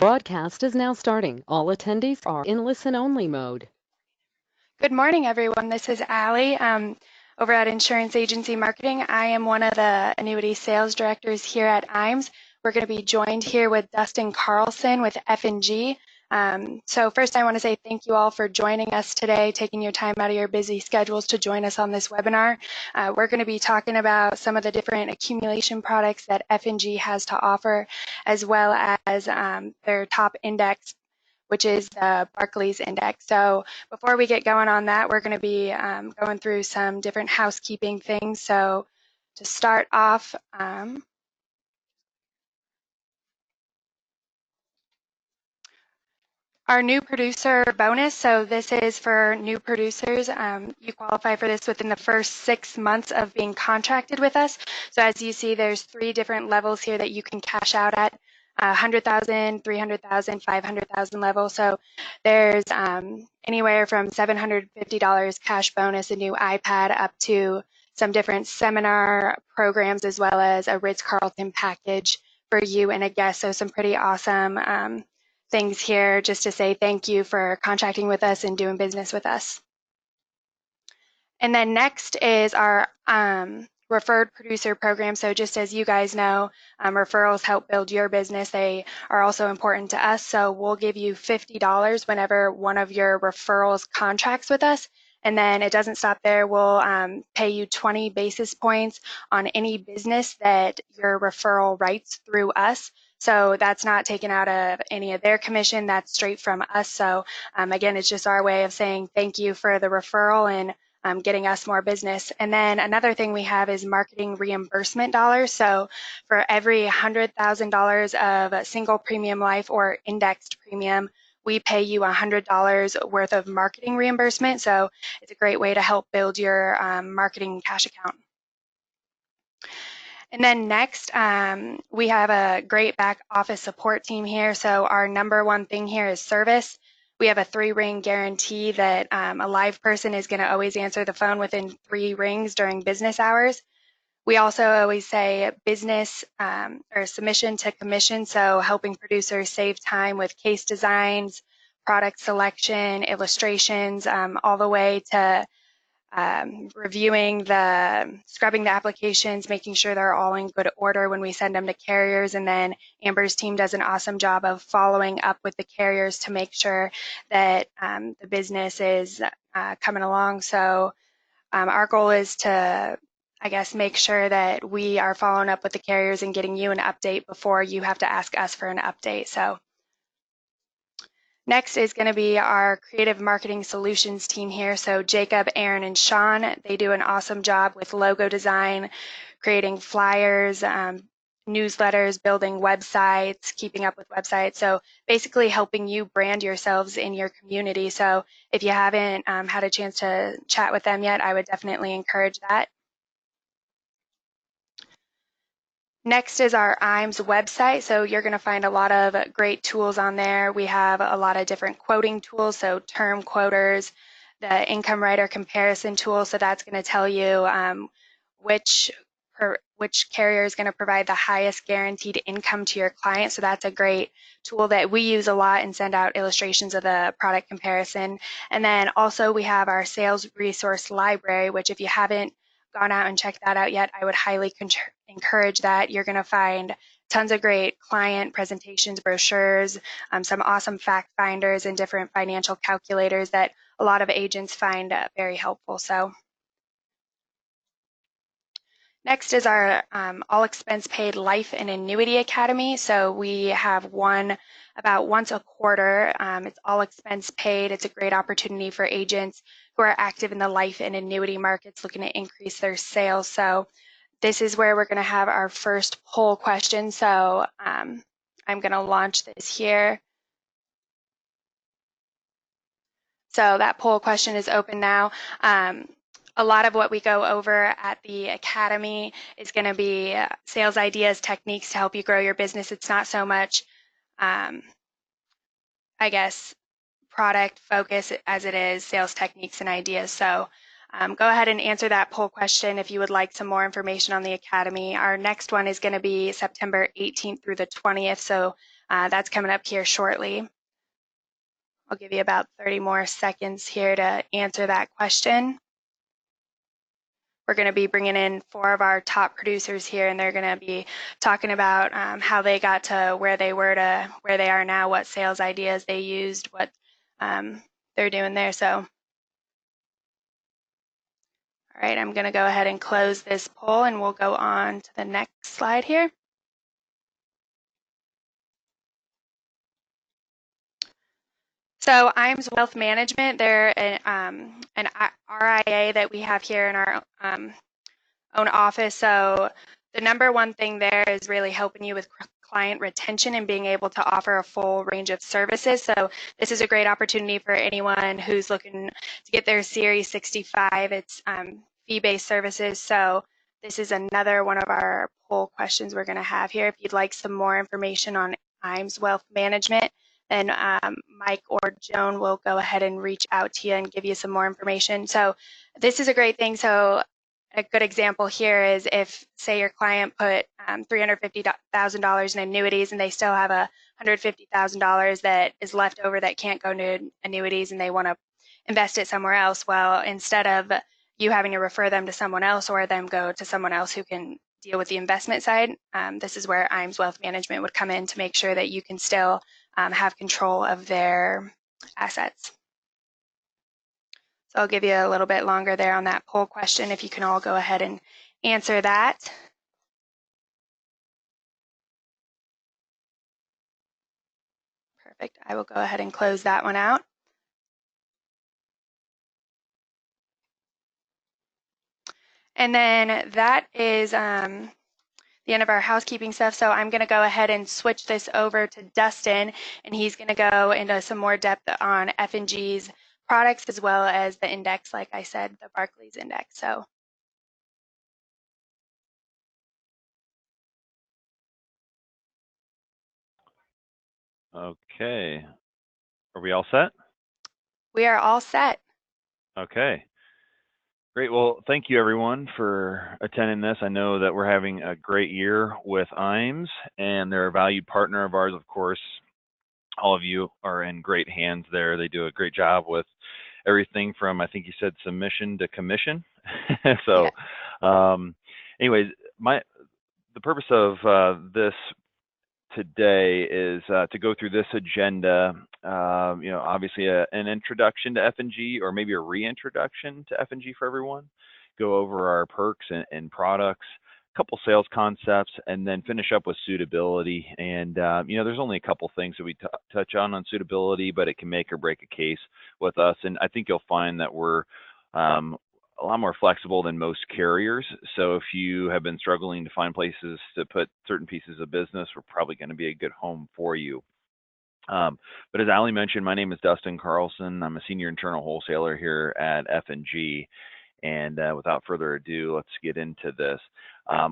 Broadcast is now starting. All attendees are in listen-only mode. Good morning, everyone. This is Allie over at Insurance Agency Marketing. I am one of the annuity sales directors here at Iams. We're going to be joined here with Dustin Carlson with F&G. So first, I want to say thank you all for joining us today, taking your time out of your busy schedules to join us on this webinar. We're going to be talking about some of the different accumulation products that F&G has to offer, as well as their top index, which is the Barclays index. So before we get going on that, we're going to be going through some different housekeeping things. So to start off, our new producer bonus. So this is for new producers. You qualify for this within the first 6 months of being contracted with us. So as you see, there's 3 different levels here that you can cash out at. 100,000, 300,000, 500,000 level. So there's anywhere from $750 cash bonus, a new iPad, up to some different seminar programs, as well as a Ritz-Carlton package for you and a guest. So some pretty awesome things here just to say thank you for contracting with us and doing business with us. And then next is our referred producer program. So just as you guys know, referrals help build your business. They are also important to us. So we'll give you $50 whenever one of your referrals contracts with us. And then it doesn't stop there. We'll pay you 20 basis points on any business that your referral writes through us. So that's not taken out of any of their commission. That's straight from us. So again, it's just our way of saying thank you for the referral and getting us more business. And then another thing we have is marketing reimbursement dollars. So for every $100,000 of a single premium life or indexed premium, we pay you $100 worth of marketing reimbursement. So it's a great way to help build your marketing cash account. And then next, we have a great back office support team here. So our number one thing here is service. We have a 3-ring guarantee that a live person is going to always answer the phone within 3 rings during business hours. We also always say business or submission to commission, so helping producers save time with case designs, product selection, illustrations, all the way to scrubbing the applications, making sure they're all in good order when we send them to carriers. And then Amber's team does an awesome job of following up with the carriers to make sure that the business is coming along. So our goal is to, I guess, make sure that we are following up with the carriers and getting you an update before you have to ask us for an update. So next is going to be our creative marketing solutions team here. So Jacob, Aaron, and Sean, they do an awesome job with logo design, creating flyers, newsletters, building websites, keeping up with websites. So basically helping you brand yourselves in your community. So if you haven't had a chance to chat with them yet, I would definitely encourage that. Next is our Iams website. So you're going to find a lot of great tools on there. We have a lot of different quoting tools, so term quoters, the income writer comparison tool. So that's going to tell you which carrier is going to provide the highest guaranteed income to your client. So that's a great tool that we use a lot and send out illustrations of the product comparison. And then also we have our sales resource library, which if you haven't gone out and checked that out yet, I would highly encourage that. You're going to find tons of great client presentations, brochures, some awesome fact finders, and different financial calculators that a lot of agents find very helpful. So next is our all expense paid life and annuity academy. So we have one about once a quarter. It's all expense paid. It's a great opportunity for agents who are active in the life and annuity markets looking to increase their sales. So this is where we're going to have our first poll question. So I'm going to launch this here. So that poll question is open now. A lot of what we go over at the Academy is going to be sales ideas, techniques to help you grow your business. It's not so much, I guess, product focus as it is sales techniques and ideas. So go ahead and answer that poll question if you would like some more information on the Academy. Our next one is going to be September 18th through the 20th. So That's coming up here shortly. I'll give you about 30 more seconds here to answer that question. We're going to be bringing in 4 of our top producers here, and they're going to be talking about how they got to where they were to where they are now, what sales ideas they used, what they're doing there. So, all right, I'm going to go ahead and close this poll, and we'll go on to the next slide here. So Iams Wealth Management, they're an RIA that we have here in our own office. So the number one thing there is really helping you with client retention and being able to offer a full range of services. So this is a great opportunity for anyone who's looking to get their Series 65. It's fee-based services. So this is another one of our poll questions we're going to have here. If you'd like some more information on Iams Wealth Management, then Mike or Joan will go ahead and reach out to you and give you some more information. So this is a great thing. So a good example here is if, say, your client put $350,000 in annuities and they still have $150,000 that is left over that can't go into annuities and they want to invest it somewhere else. Well, instead of you having to refer them to someone else or them go to someone else who can deal with the investment side, this is where Iams Wealth Management would come in to make sure that you can still have control of their assets. So I'll give you a little bit longer there on that poll question if you can all go ahead and answer that. Perfect. I will go ahead and close that one out. And then that is the end of our housekeeping stuff. So I'm going to go ahead and switch this over to Dustin, and he's going to go into some more depth on F&G's products as well as the index, like I said, the Barclays index. So. Okay. Are we all set? We are all set. Okay. Great. Well, thank you everyone for attending this. I know that we're having a great year with Iams, and they're a valued partner of ours, of course. All of you are in great hands there. They do a great job with everything from, I think you said, submission to commission. So, yeah. Anyways, the purpose of this today is to go through this agenda. Obviously an introduction to F&G, or maybe a reintroduction to F&G for everyone. Go over our perks and products, a couple sales concepts, and then finish up with suitability. And there's only a couple things that we touch on suitability, but it can make or break a case with us. And I think you'll find that we're a lot more flexible than most carriers. So if you have been struggling to find places to put certain pieces of business, we're probably going to be a good home for you. But as Ali mentioned, my name is Dustin Carlson. I'm a senior internal wholesaler here at F&G. And without further ado, let's get into this.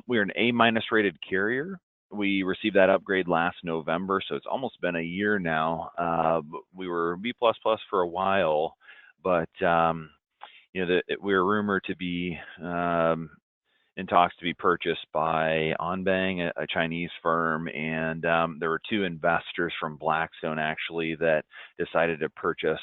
We're an A- rated carrier. We received that upgrade last November, so it's almost been a year now. We were B++ for a while, but we were rumored to be in talks to be purchased by Anbang, a Chinese firm, and there were 2 investors from Blackstone actually that decided to purchase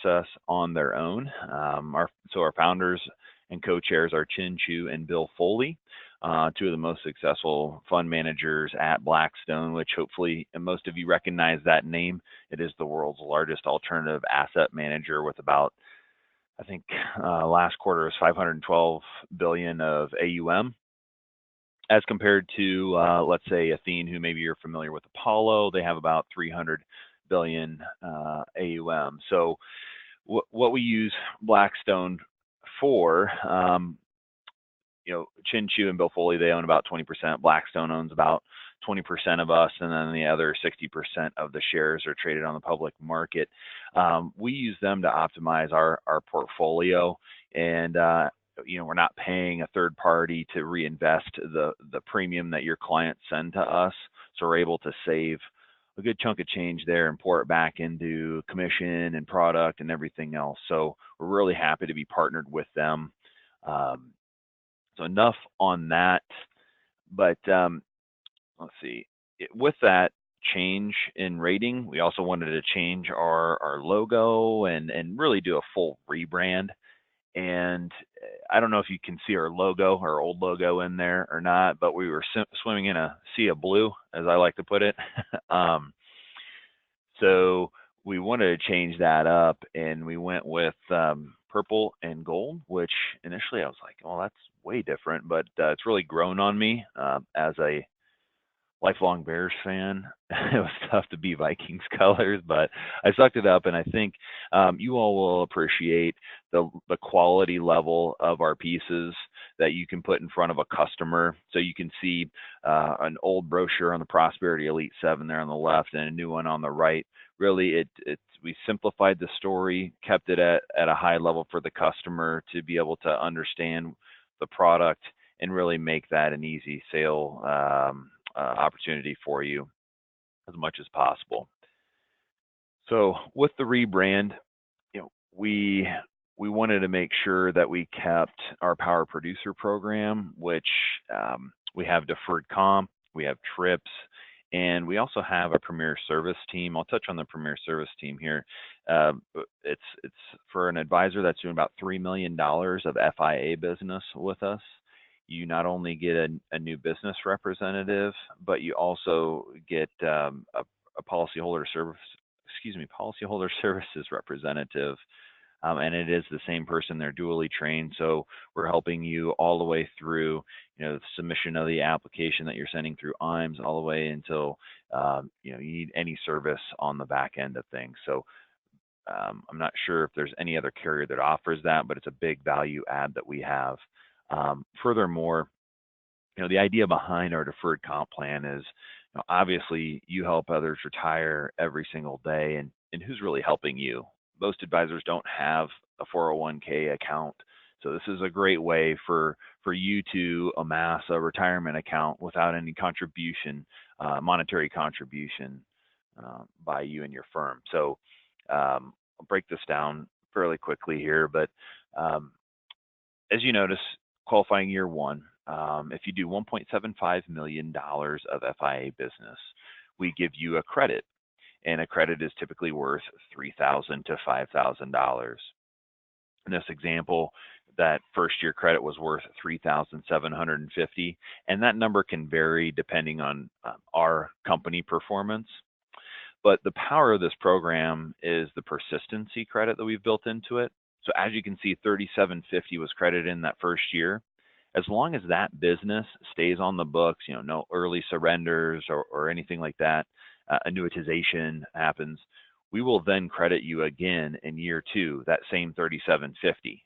us on their own. Our founders and co-chairs are Chin Chu and Bill Foley, 2 of the most successful fund managers at Blackstone, which hopefully most of you recognize that name. It is the world's largest alternative asset manager with about, I think last quarter was 512 billion of AUM, as compared to, let's say, Athene, who maybe you're familiar with. Apollo, they have about 300 billion AUM. So what we use Blackstone for, Chin Chu and Bill Foley, they own about 20%. Blackstone owns about 20% of us, and then the other 60% of the shares are traded on the public market. We use them to optimize our portfolio, and we're not paying a third party to reinvest the premium that your clients send to us, so we're able to save a good chunk of change there and pour it back into commission and product and everything else. So we're really happy to be partnered with them. So enough on that, but let's see. With that, change in rating. We also wanted to change our logo and really do a full rebrand. And I don't know if you can see our logo, our old logo in there or not, but we were swimming in a sea of blue, as I like to put it. So we wanted to change that up, and we went with purple and gold, which initially I was like, well, that's way different, but it's really grown on me as a lifelong Bears fan. It was tough to be Vikings colors, but I sucked it up, and I think you all will appreciate the quality level of our pieces that you can put in front of a customer. So you can see an old brochure on the Prosperity Elite 7 there on the left and a new one on the right. Really, we simplified the story, kept it at a high level for the customer to be able to understand the product and really make that an easy sale opportunity for you as much as possible. So with the rebrand, we wanted to make sure that we kept our Power Producer program, which we have deferred comp, we have trips, and we also have a Premier Service team. I'll touch on the Premier Service team here. It's for an advisor that's doing about $3 million of FIA business with us. You not only get a new business representative, but you also get a policyholder services representative, and it is the same person. They're dually trained, so we're helping you all the way through, the submission of the application that you're sending through Iams, all the way until you need any service on the back end of things. So I'm not sure if there's any other carrier that offers that, but it's a big value add that we have. Furthermore, the idea behind our deferred comp plan is, obviously you help others retire every single day, and who's really helping you? Most advisors don't have a 401k account. So this is a great way for you to amass a retirement account without any contribution, monetary contribution by you and your firm. So I'll break this down fairly quickly here, but as you notice, qualifying year one, if you do $1.75 million of FIA business, we give you a credit, and a credit is typically worth $3,000 to $5,000. In this example, that first year credit was worth $3,750, and that number can vary depending on our company performance. But the power of this program is the persistency credit that we've built into it. So as you can see, $3,750 was credited in that first year. As long as that business stays on the books, no early surrenders or anything like that, annuitization happens, we will then credit you again in year two, that same $3,750.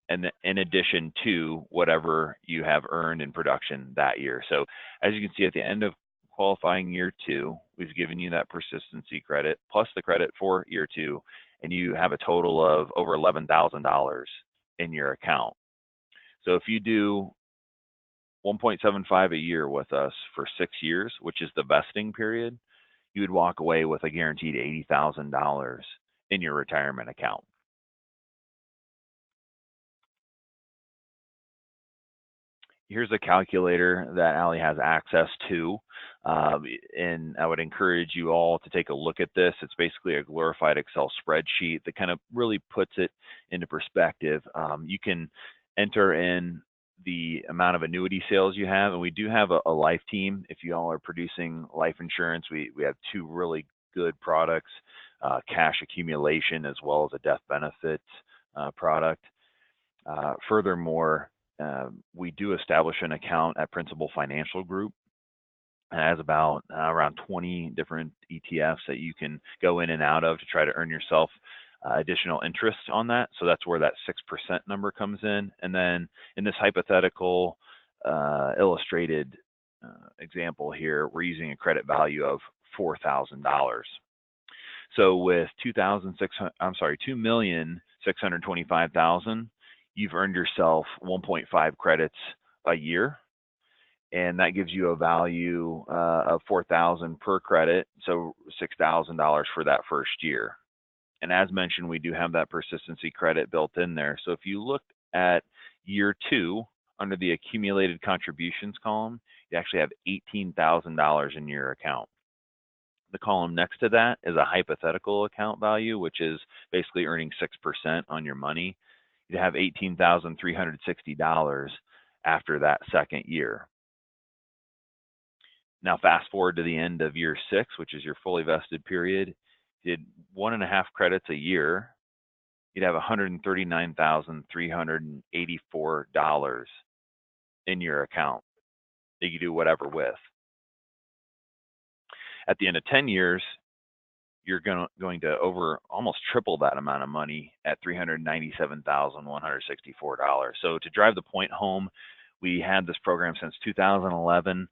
And in addition to whatever you have earned in production that year. So as you can see, at the end of qualifying year two, we've given you that persistency credit plus the credit for year two, and you have a total of over $11,000 in your account. So if you do 1.75 a year with us for 6 years, which is the vesting period, you would walk away with a guaranteed $80,000 in your retirement account. Here's a calculator that Allie has access to, and I would encourage you all to take a look at this. It's basically a glorified Excel spreadsheet that kind of really puts it into perspective. You can enter in the amount of annuity sales you have, and we do have a life team. If you all are producing life insurance, we have 2 really good products, cash accumulation as well as a death benefit product. Furthermore, we do establish an account at Principal Financial Group. It has about around 20 different ETFs that you can go in and out of to try to earn yourself additional interest on that. So that's where that 6% number comes in. And then in this hypothetical illustrated example here, we're using a credit value of $4,000. So with $2,625,000, you've earned yourself 1.5 credits a year, and that gives you a value of $4,000 per credit, so $6,000 for that first year. And as mentioned, we do have that persistency credit built in there. So if you look at year 2 under the accumulated contributions column, you actually have $18,000 in your account. The column next to that is a hypothetical account value, which is basically earning 6% on your money. You'd have $18,360 after that second year. Now fast forward to the end of year 6, which is your fully vested period. Did 1.5 credits a year, you'd have $139,384 in your account that you do whatever with. At the end of 10 years, you're going to over almost triple that amount of money at $397,164. So to drive the point home, we had this program since 2011.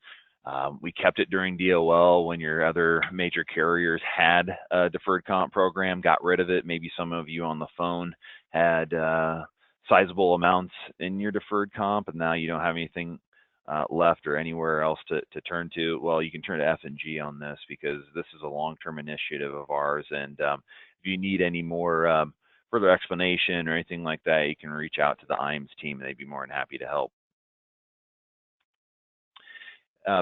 We kept it during DOL when your other major carriers had a deferred comp program, got rid of it. Maybe some of you on the phone had sizable amounts in your deferred comp, and now you don't have anything left or anywhere else to turn to. Well, you can turn to F&G on this because this is a long-term initiative of ours. And if you need any more further explanation or anything like that, you can reach out to the Iams team. They'd be more than happy to help.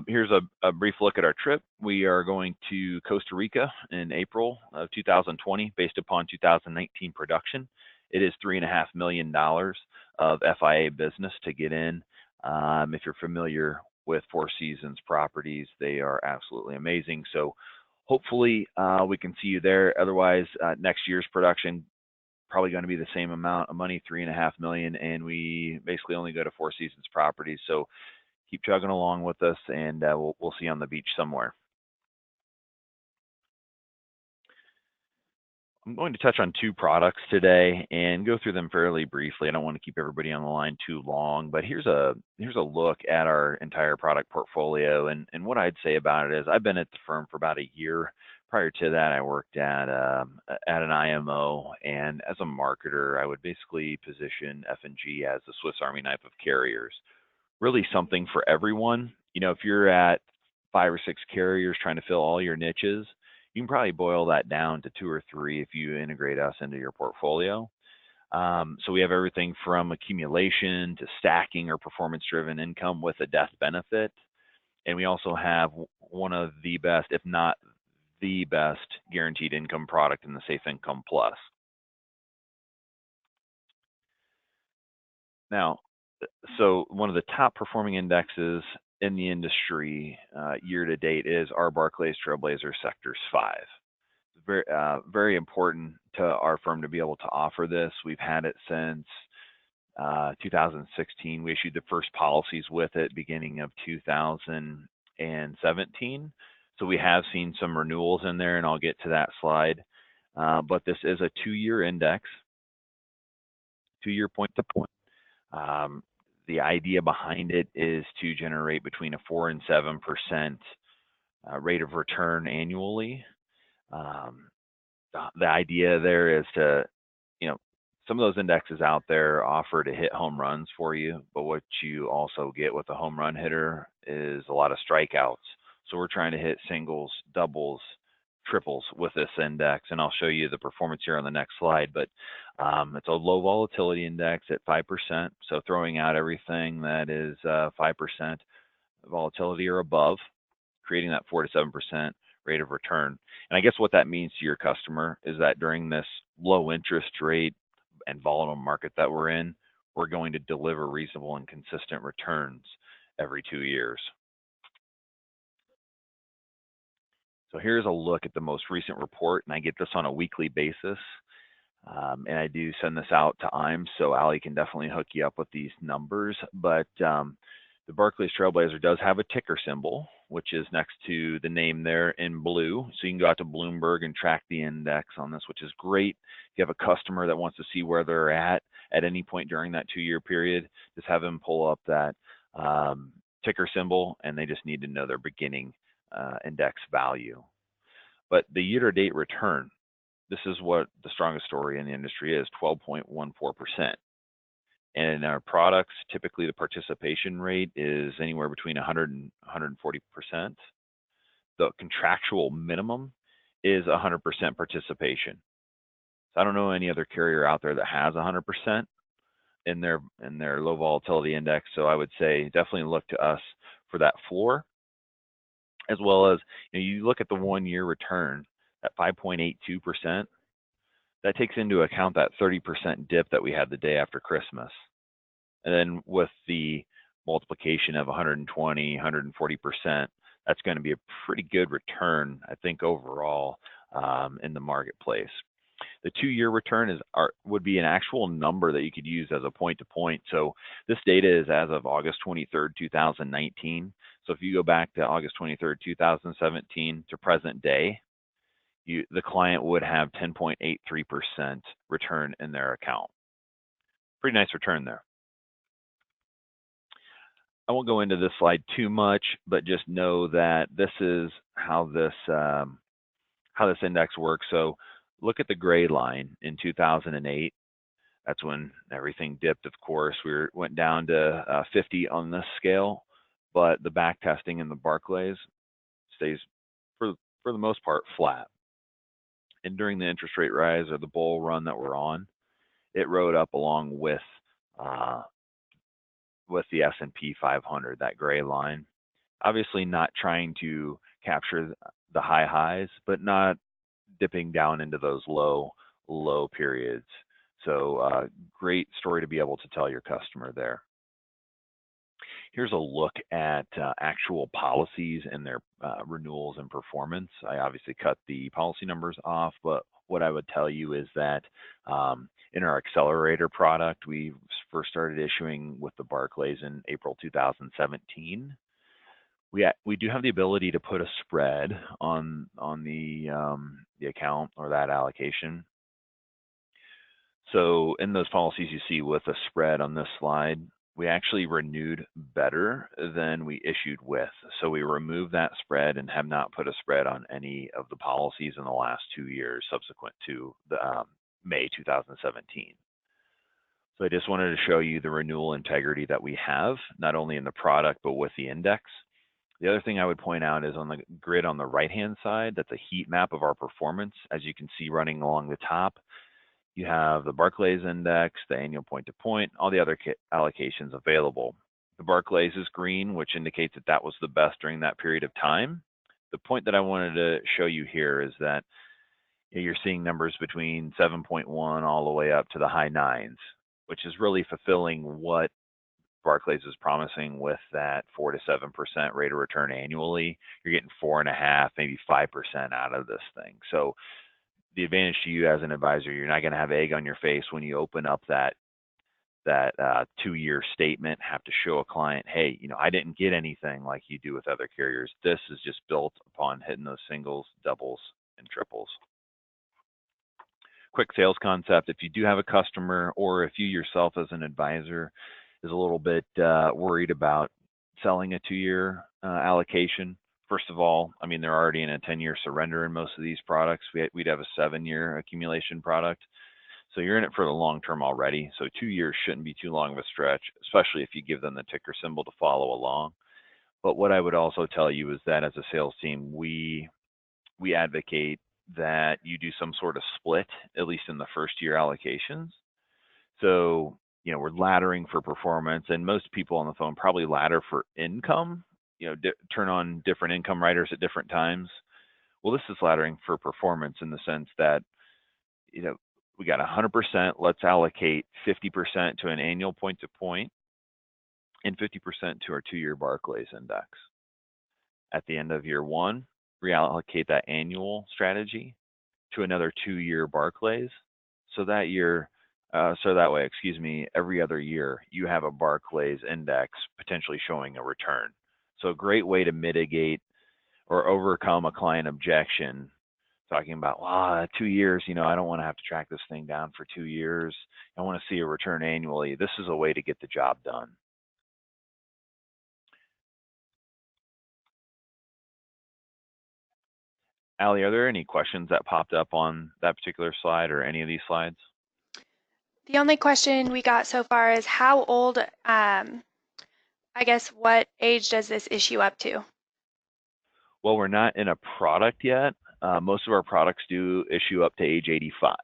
Here's a brief look at our trip. We are going to Costa Rica in April of 2020 based upon 2019 production. It is $3.5 million of FIA business to get in. If you're familiar with Four Seasons properties, they are absolutely amazing. So hopefully we can see you there. Otherwise, next year's production probably going to be the same amount of money, $3.5 million, and we basically only go to Four Seasons properties. So keep chugging along with us, and we'll see you on the beach somewhere. I'm going to touch on 2 products today and go through them fairly briefly. I don't want to keep everybody on the line too long, but here's a look at our entire product portfolio. And what I'd say about it is I've been at the firm for about a year. Prior to that, I worked at an IMO, and as a marketer, I would basically position F&G as the Swiss Army knife of carriers. Really something for everyone. You know, if you're at 5 or 6 carriers trying to fill all your niches, you can probably boil that down to 2 or 3 if you integrate us into your portfolio. So we have everything from accumulation to stacking or performance-driven income with a death benefit. And we also have one of the best, if not the best, guaranteed income product in the Safe Income Plus. Now, so one of the top performing indexes in the industry year to date is our Barclays Trailblazer Sectors 5. Very, very important to our firm to be able to offer this. We've had it since 2016. We issued the first policies with it beginning of 2017. So we have seen some renewals in there, and I'll get to that slide. But this is a 2-year index, 2-year point to point. The idea behind it is to generate between a 4 and 7% rate of return annually. The idea there is to, you know, some of those indexes out there offer to hit home runs for you, but what you also get with a home run hitter is a lot of strikeouts. So we're trying to hit singles, doubles, triples with this index, and I'll show you the performance here on the next slide. But it's a low volatility index at 5%. So throwing out everything that is 5% volatility or above, creating that 4 to 7% rate of return. And I guess what that means to your customer is that during this low interest rate and volatile market that we're in, we're going to deliver reasonable and consistent returns every 2 years. So here's a look at the most recent report, and I get this on a weekly basis. And I do send this out to Iams, so Ali can definitely hook you up with these numbers. But the Barclays Trailblazer does have a ticker symbol, which is next to the name there in blue. So you can go out to Bloomberg and track the index on this, which is great. If you have a customer that wants to see where they're at any point during that 2-year period, just have them pull up that ticker symbol, and they just need to know their beginning index value. But the year-to-date return, this is what the strongest story in the industry is, 12.14%. And in our products, typically the participation rate is anywhere between 100 and 140%. The contractual minimum is 100% participation. So I don't know any other carrier out there that has 100% in their low volatility index. So I would say definitely look to us for that floor. as well as you look at the 1-year return at 5.82%. That takes into account that 30% dip that we had the day after Christmas. And then with the multiplication of 120, 140%, that's going to be a pretty good return, I think, overall in the marketplace. The 2-year return would be an actual number that you could use as a point-to-point. So this data is as of August 23rd, 2019. So if you go back to August 23rd, 2017 to present day, the client would have 10.83% return in their account. Pretty nice return there. I won't go into this slide too much, but just know that this is how this index works. So look at the gray line in 2008. That's when everything dipped, of course. Went down to 50 on this scale, but the back testing in the Barclays stays, for the most part, flat. And during the interest rate rise or the bull run that we're on, it rode up along with the S&P 500, that gray line. Obviously not trying to capture the high highs, but not dipping down into those low periods. So great story to be able to tell your customer there. Here's a look at actual policies and their renewals and performance. I obviously cut the policy numbers off, but what I would tell you is that in our accelerator product, we first started issuing with the Barclays in April 2017. We do have the ability to put a spread on the account or that allocation. So in those policies you see with a spread on this slide, we actually renewed better than we issued with. So we removed that spread and have not put a spread on any of the policies in the last 2 years subsequent to the May 2017. So I just wanted to show you the renewal integrity that we have, not only in the product, but with the index. The other thing I would point out is on the grid on the right-hand side, that's a heat map of our performance. As you can see running along the top, you have the Barclays index, the annual point-to-point, all the other allocations available. The Barclays is green, which indicates that that was the best during that period of time. The point that I wanted to show you here is that you're seeing numbers between 7.1 all the way up to the high 9s, which is really fulfilling what Barclays is promising with that 4 to 7% rate of return annually. You're getting 4.5%, maybe 5% out of this thing. So the advantage to you as an advisor, you're not going to have egg on your face when you open up that 2-year statement, have to show a client, hey, I didn't get anything like you do with other carriers. This is just built upon hitting those singles, doubles, and triples. Quick sales concept. If you do have a customer, or if you yourself as an advisor is a little bit worried about selling a 2-year allocation, first of all, they're already in a 10-year surrender in most of these products. We'd have a 7-year accumulation product. So you're in it for the long term already. So 2 years shouldn't be too long of a stretch, especially if you give them the ticker symbol to follow along. But what I would also tell you is that as a sales team, we advocate that you do some sort of split, at least in the first year allocations. So, we're laddering for performance, and most people on the phone probably ladder for income, turn on different income riders at different times. Well, this is laddering for performance in the sense that, we got 100%, let's allocate 50% to an annual point-to-point and 50% to our 2-year Barclays index. At the end of year 1, reallocate that annual strategy to another 2-year Barclays. So that way, every other year, you have a Barclays index potentially showing a return. So a great way to mitigate or overcome a client objection, talking about, 2 years, I don't want to have to track this thing down for 2 years. I want to see a return annually. This is a way to get the job done. Allie, are there any questions that popped up on that particular slide or any of these slides? The only question we got so far is how old, what age does this issue up to? Well, we're not in a product yet. Most of our products do issue up to age 85.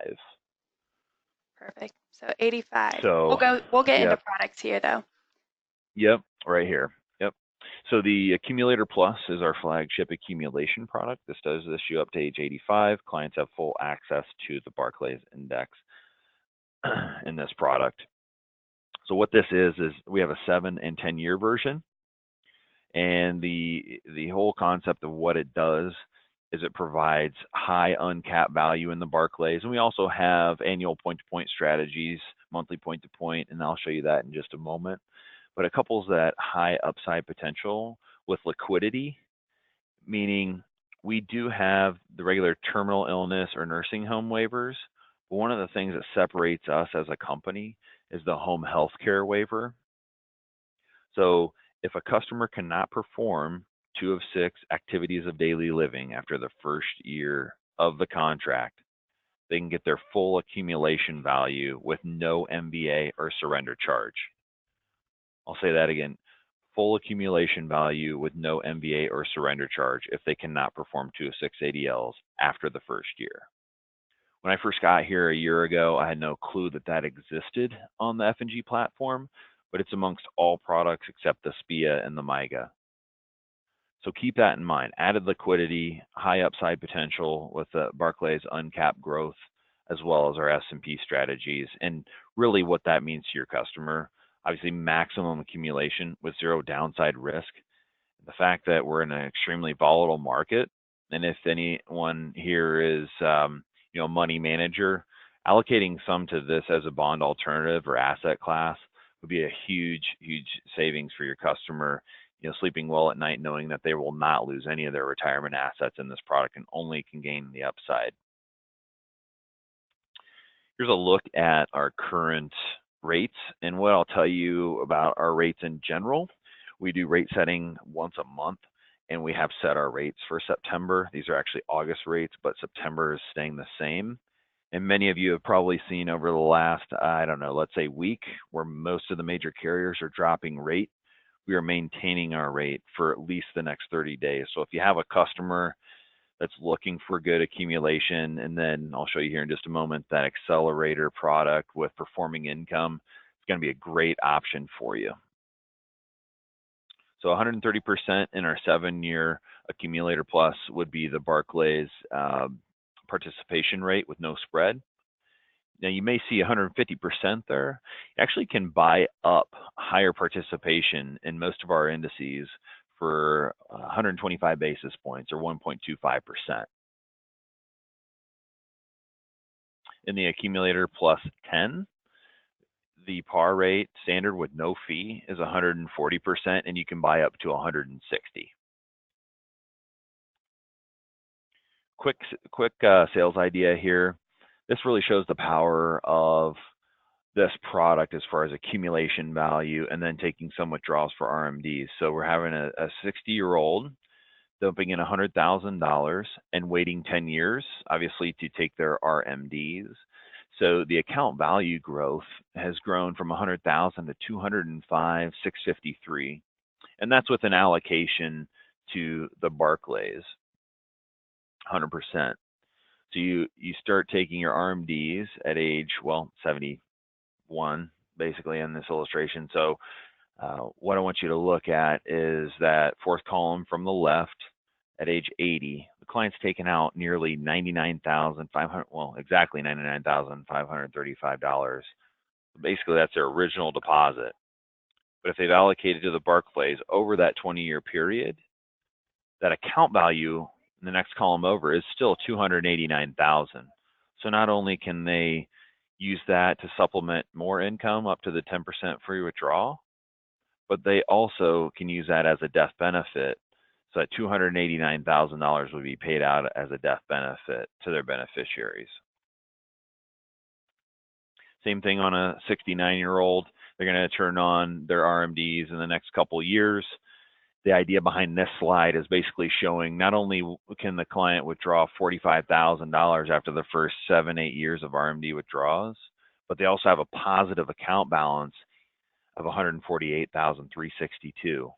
Perfect. So 85. So We'll get into products here though. Yep, right here. Yep. So the Accumulator Plus is our flagship accumulation product. This does issue up to age 85. Clients have full access to the Barclays index in this product. So what this is we have a 7 and 10-year version. And the whole concept of what it does is it provides high uncapped value in the Barclays. And we also have annual point-to-point strategies, monthly point-to-point, and I'll show you that in just a moment. But it couples that high upside potential with liquidity, meaning we do have the regular terminal illness or nursing home waivers. But one of the things that separates us as a company is the home health care waiver. So if a customer cannot perform 2 of 6 activities of daily living after the first year of the contract, they can get their full accumulation value with no MBA or surrender charge. I'll say that again, full accumulation value with no MBA or surrender charge if they cannot perform 2 of 6 ADLs after the first year. When I first got here a year ago, I had no clue that that existed on the F&G platform, but it's amongst all products except the SPIA and the MIGA. So keep that in mind. Added liquidity, high upside potential with the Barclays uncapped growth, as well as our S&P strategies, and really what that means to your customer. Obviously, maximum accumulation with 0 downside risk. The fact that we're in an extremely volatile market, and if anyone here is money manager, allocating some to this as a bond alternative or asset class would be a huge savings for your customer. Sleeping well at night knowing that they will not lose any of their retirement assets in this product and only can gain the upside. Here's a look at our current rates, and what I'll tell you about our rates in general. We do rate setting once a month, and we have set our rates for September. These are actually August rates, but September is staying the same. And many of you have probably seen over the last, let's say week, where most of the major carriers are dropping rate. We are maintaining our rate for at least the next 30 days. So if you have a customer that's looking for good accumulation, and then I'll show you here in just a moment, that accelerator product with performing income, it's going to be a great option for you. So 130% in our 7-year accumulator plus would be the Barclays participation rate with no spread. Now you may see 150% there. You actually can buy up higher participation in most of our indices for 125 basis points or 1.25%. In the accumulator plus 10, the par rate standard with no fee is 140%, and you can buy up to 160. Quick sales idea here. This really shows the power of this product as far as accumulation value and then taking some withdrawals for RMDs. So we're having a 60-year-old dumping in $100,000 and waiting 10 years, obviously, to take their RMDs. So the account value growth has grown from 100,000 to 205,653, and that's with an allocation to the Barclays, 100%. So you start taking your RMDs at age 71, basically, in this illustration. So what I want you to look at is that fourth column from the left. At age 80, the client's taken out nearly $99,500, exactly $99,535. Basically, that's their original deposit. But if they've allocated to the Barclays over that 20-year period, that account value in the next column over is still $289,000. So not only can they use that to supplement more income up to the 10% free withdrawal, but they also can use that as a death benefit. So that $289,000 would be paid out as a death benefit to their beneficiaries. Same thing on a 69-year-old. They're going to turn on their RMDs in the next couple of years. The idea behind this slide is basically showing not only can the client withdraw $45,000 after the first 7-8 years of RMD withdrawals, but they also have a positive account balance of $148,362.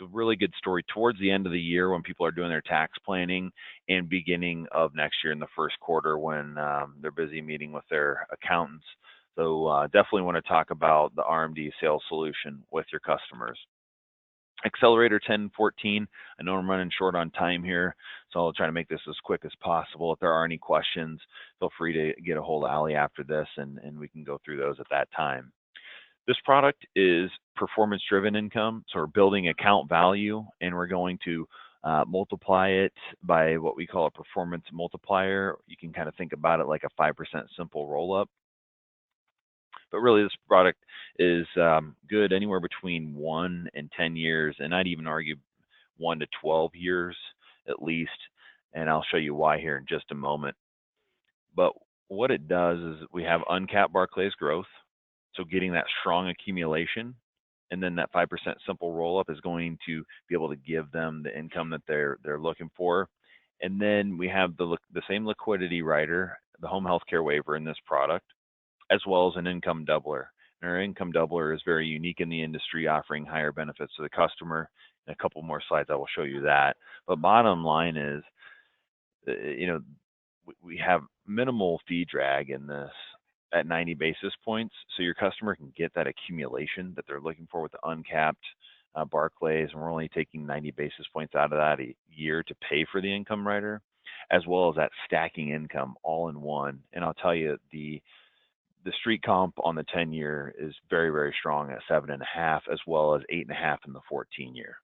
It's a really good story towards the end of the year when people are doing their tax planning, and beginning of next year in the first quarter when they're busy meeting with their accountants. So definitely want to talk about the RMD sales solution with your customers. Accelerator 10 and 14, I know I'm running short on time here, so I'll try to make this as quick as possible. If there are any questions, feel free to get a hold of Ali after this, and we can go through those at that time. This product is performance-driven income, so we're building account value, and we're going to multiply it by what we call a performance multiplier. You can kind of think about it like a 5% simple roll-up. But really, this product is good anywhere between 1 and 10 years, and I'd even argue 1 to 12 years at least. And I'll show you why here in just a moment. But what it does is we have uncapped Barclays growth, so getting that strong accumulation, and then that 5% simple roll-up is going to be able to give them the income that they're looking for. And then we have the same liquidity rider, the home health care waiver in this product, as well as an income doubler. And our income doubler is very unique in the industry, offering higher benefits to the customer. In a couple more slides, I will show you that. But bottom line is, we have minimal fee drag in this at 90 basis points, so your customer can get that accumulation that they're looking for with the uncapped Barclays, and we're only taking 90 basis points out of that a year to pay for the income rider, as well as that stacking income all in one. And I'll tell you, the street comp on the 10-year is very, very strong at 7.5, as well as 8.5 in the 14-year.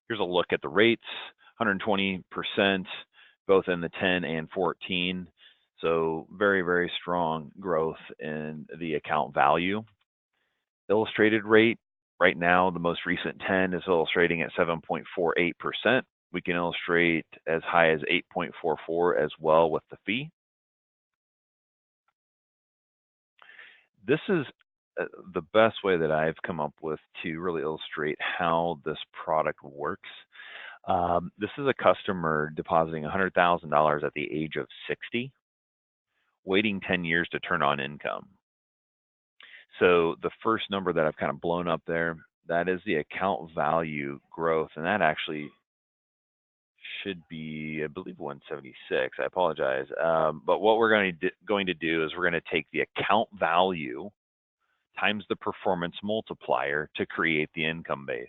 Here's a look at the rates, 120%, both in the 10 and 14. So very, very strong growth in the account value. Illustrated rate, right now, the most recent 10 is illustrating at 7.48%. We can illustrate as high as 8.44 as well with the fee. This is the best way that I've come up with to really illustrate how this product works. This is a customer depositing $100,000 at the age of 60, waiting 10 years to turn on income. So the first number that I've kind of blown up there, that is the account value growth, and that actually should be, I believe, 176. I apologize. But what we're going to do is we're going to take the account value times the performance multiplier to create the income base.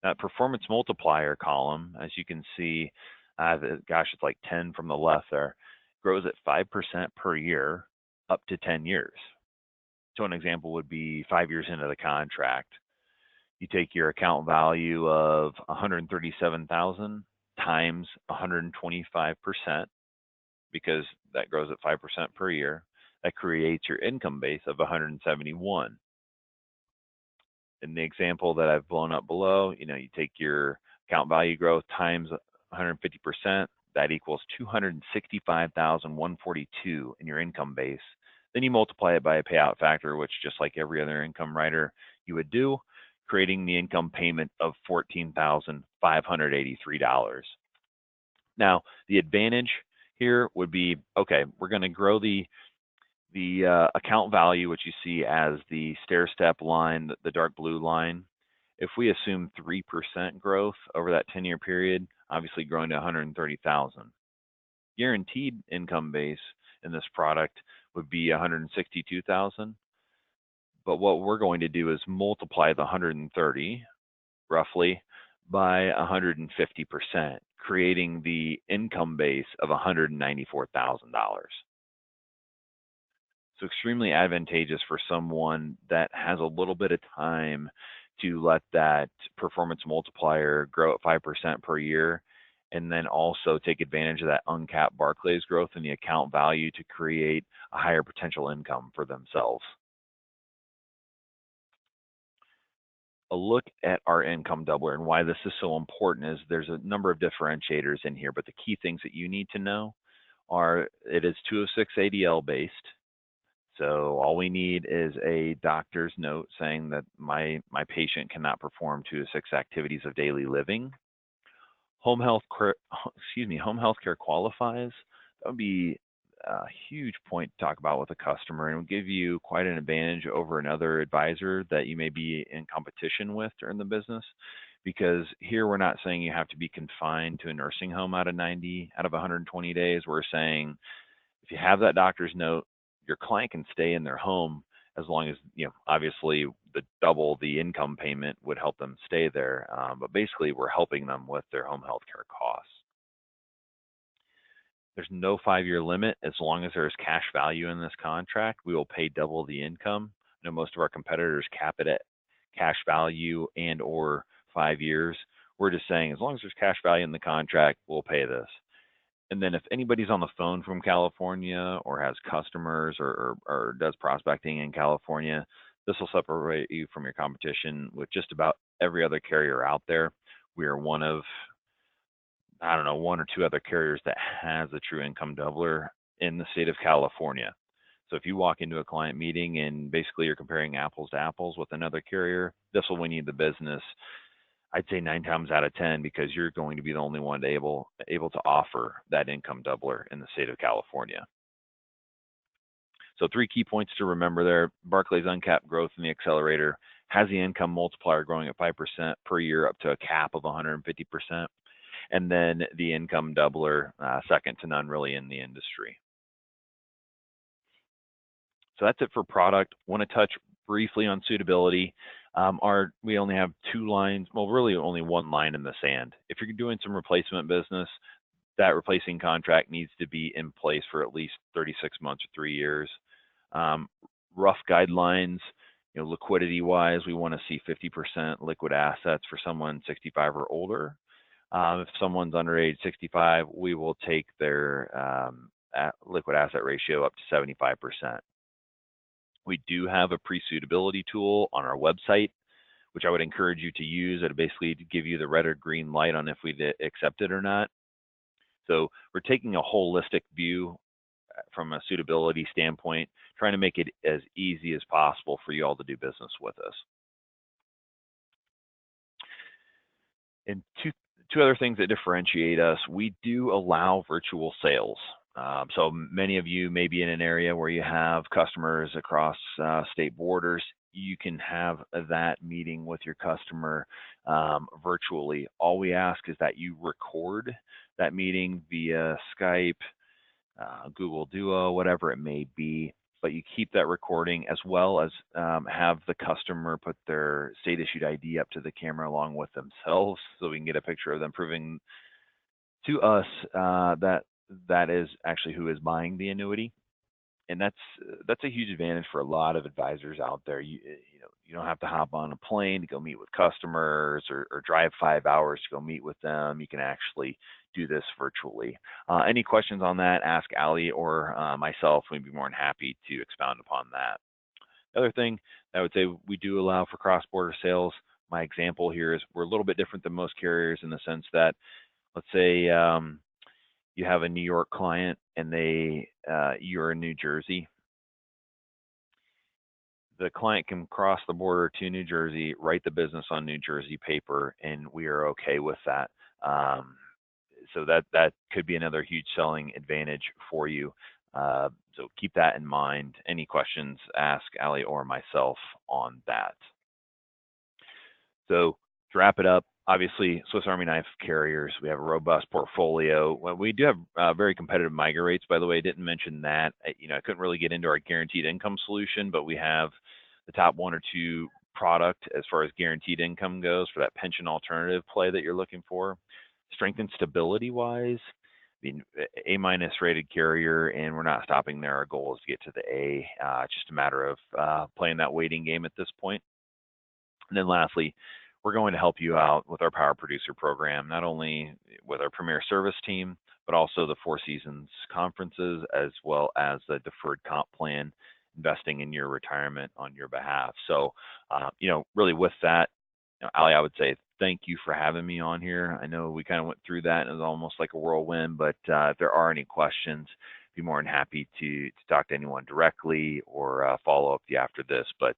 That performance multiplier column, as you can see, gosh, it's like 10 from the left there, grows at 5% per year up to 10 years. So an example would be 5 years into the contract. You take your account value of 137,000 times 125%, because that grows at 5% per year. That creates your income base of 171. In the example that I've blown up below, you take your account value growth times 150%, that equals 265,142 in your income base. Then you multiply it by a payout factor, which, just like every other income rider you would do, creating the income payment of $14,583. Now, the advantage here would be, okay, we're going to grow the account value, which you see as the stair step line, the dark blue line. If we assume 3% growth over that 10-year period, obviously growing to 130,000. Guaranteed income base in this product would be 162,000. But what we're going to do is multiply the 130 roughly by 150%, creating the income base of $194,000. So extremely advantageous for someone that has a little bit of time to let that performance multiplier grow at 5% per year, and then also take advantage of that uncapped Barclays growth in the account value to create a higher potential income for themselves. A look at our income doubler and why this is so important is there's a number of differentiators in here, but the key things that you need to know are it is 206 ADL based. So all we need is a doctor's note saying that my patient cannot perform 206 activities of daily living. Home health care qualifies. That would be a huge point to talk about with a customer, and will give you quite an advantage over another advisor that you may be in competition with during the business. Because here we're not saying you have to be confined to a nursing home out of 120 days. We're saying if you have that doctor's note, your client can stay in their home as long as, obviously the double the income payment would help them stay there. But basically, we're helping them with their home health care costs. There's no 5-year limit. As long as there's cash value in this contract, we will pay double the income. I know most of our competitors cap it at cash value and or 5 years. We're just saying, as long as there's cash value in the contract, we'll pay this. And then if anybody's on the phone from California or has customers or does prospecting in California, this will separate you from your competition with just about every other carrier out there. We are one of, I don't know, 1 or 2 other carriers that has a true income doubler in the state of California. So if you walk into a client meeting and basically you're comparing apples to apples with another carrier, this will win you the business. I'd say 9 times out of 10, because you're going to be the only one able to offer that income doubler in the state of California. So 3 key points to remember there. Barclays Uncapped Growth in the Accelerator has the income multiplier growing at 5% per year up to a cap of 150%. And then the income doubler, second to none really in the industry. So that's it for product. Want to touch briefly on suitability. We only have 2 lines, well, really only 1 line in the sand. If you're doing some replacement business, that replacing contract needs to be in place for at least 36 months or 3 years. Rough guidelines, liquidity-wise, we want to see 50% liquid assets for someone 65 or older. If someone's under age 65, we will take their liquid asset ratio up to 75%. We do have a pre-suitability tool on our website, which I would encourage you to use. It'll basically give you the red or green light on if we accept it or not. So we're taking a holistic view from a suitability standpoint, trying to make it as easy as possible for you all to do business with us. And two other things that differentiate us, we do allow virtual sales. So many of you may be in an area where you have customers across state borders. You can have that meeting with your customer virtually. All we ask is that you record that meeting via Skype, Google Duo, whatever it may be, but you keep that recording, as well as have the customer put their state issued ID up to the camera along with themselves, so we can get a picture of them proving to us that is actually who is buying the annuity. And that's a huge advantage for a lot of advisors out there. You don't have to hop on a plane to go meet with customers or drive 5 hours to go meet with them. You can actually do this virtually. Any questions on that, ask Ali or myself. We'd be more than happy to expound upon that. The other thing I would say, we do allow for cross-border sales. My example here is we're a little bit different than most carriers in the sense that, let's say you have a New York client and you're in New Jersey. The client can cross the border to New Jersey, write the business on New Jersey paper, and we are okay with that. So that could be another huge selling advantage for you. So keep that in mind. Any questions, ask Ali or myself on that. So to wrap it up, obviously, Swiss Army knife carriers, we have a robust portfolio. Well, we do have very competitive MIGA rates, by the way. I didn't mention that. I couldn't really get into our guaranteed income solution, but we have the top 1 or 2 product as far as guaranteed income goes for that pension alternative play that you're looking for. Strength and stability wise, A- rated carrier, and we're not stopping there. Our goal is to get to the A. It's just a matter of playing that waiting game at this point. And then lastly, we're going to help you out with our Power Producer program, not only with our Premier Service team, but also the 4 Seasons conferences, as well as the deferred comp plan, investing in your retirement on your behalf. So, really with that, Ali, I would say thank you for having me on here. I know we kind of went through that and it was almost like a whirlwind, but if there are any questions, I'd be more than happy to talk to anyone directly or follow up with you after this. But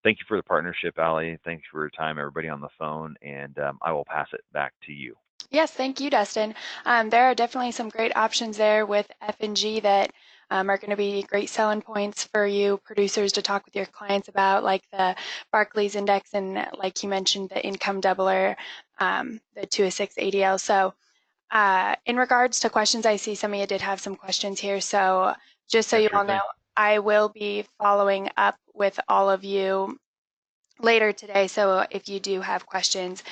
thank you for the partnership, Ali. Thanks for your time, everybody on the phone, and I will pass it back to you. Yes, thank you, Dustin. There are definitely some great options there with F&G that are going to be great selling points for you producers to talk with your clients about, like the Barclays index and, like you mentioned, the income doubler, the 206 ADL. So in regards to questions, I see some of you did have some questions here. So just so you all know, I will be following up with all of you later today. So if you do have questions,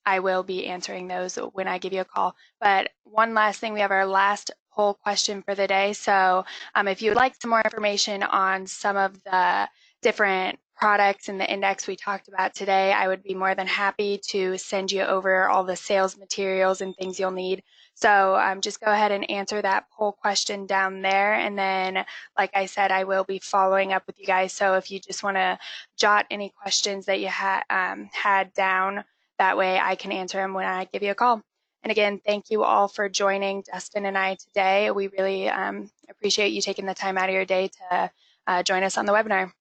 I will be answering those when I give you a call. But one last thing, we have our last poll question for the day. So if you would like some more information on some of the different products in the index we talked about today, I would be more than happy to send you over all the sales materials and things you'll need. So just go ahead and answer that poll question down there. And then, like I said, I will be following up with you guys. So if you just want to jot any questions that you had down, that way I can answer them when I give you a call. And again, thank you all for joining Dustin and I today. We really appreciate you taking the time out of your day to join us on the webinar.